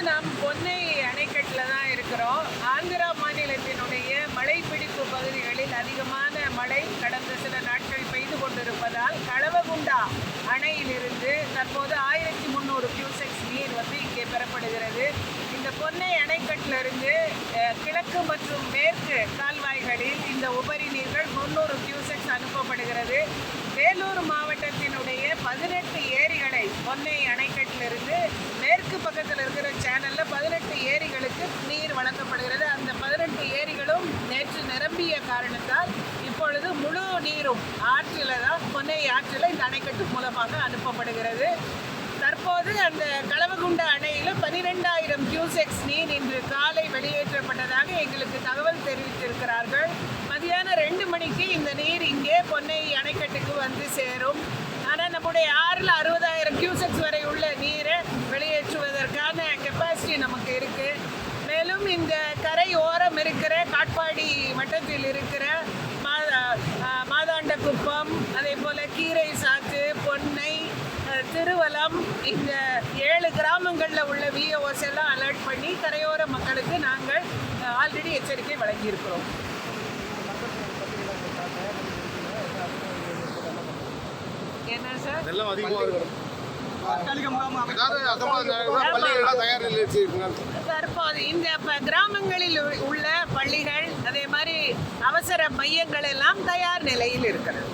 நாம் பொன்னை அணைக்கட்டில் தான் இருக்கிறோம். ஆந்திரா மாநிலத்தினுடைய மழைப்பிடிப்பு பகுதிகளில் அதிகமான மழை கடந்த சில நாட்கள் பெய்து கொண்டிருப்பதால் களவகுண்டா அணையிலிருந்து தற்போது 1300 கியூசெக்ஸ் நீர் இங்கே பெறப்படுகிறது. இந்த பொன்னை அணைக்கட்டிலிருந்து கிழக்கு மற்றும் மேற்கு கால்வாய்களில் இந்த உபரி நீர்கள் 300 கியூசெக்ஸ் அனுப்பப்படுகிறது. வேலூர் மாவட்டத்தினுடைய 18 ஏரிகளை பொன்னை அணைக்கட்டிலிருந்து மேற்கு பக்கத்தில் இருக்கிற சேனலில் 18 ஏரிகளுக்கு நீர் வழங்கப்படுகிறது. அந்த 18 ஏரிகளும் நேற்று நிரம்பிய காரணத்தால் இப்பொழுது முழு நீரும் ஆற்றில் தான் பொன்னை ஆற்றில் இந்த அணைக்கட்டு மூலமாக அனுப்பப்படுகிறது. தற்போது அந்த களவகுண்டா அணையில் 12,000 கியூசெக்ஸ் நீர் இன்று காலை வெளியேற்றப்பட்டதாக எங்களுக்கு தகவல் தெரிவித்திருக்கிறார்கள். மதியானம் 2 மணிக்கு இந்த நீர் இங்கே பொன்னை அணைக்கட்டுக்கு வந்து சேரும். ஆனால் நம்முடைய ஆறில் 60,000 கியூசெக்ஸ் வரை உள்ள நீரை வெளியேற்றுவதற்கான கெப்பாசிட்டி நமக்கு இருக்குது. மேலும் இந்த கரை ஓரம் இருக்கிற காட்பாடி வட்டத்தில் இருக்கிற மாதாண்டகுப்பம், அதே போல் கீரை சாத்து, பொன்னை, திருவலம், இந்த 7 கிராமங்களில் உள்ள விஓஸ் எல்லாம் அலர்ட் பண்ணி கரையோர மக்களுக்கு நாங்கள் ஆல்ரெடி எச்சரிக்கை வழங்கியிருக்கிறோம். என்ன சார் தற்போது இந்த கிராமங்களில் உள்ள பள்ளிகள், அதே மாதிரி அவசர மையங்கள் எல்லாம் தயார் நிலையில் இருக்கிறது.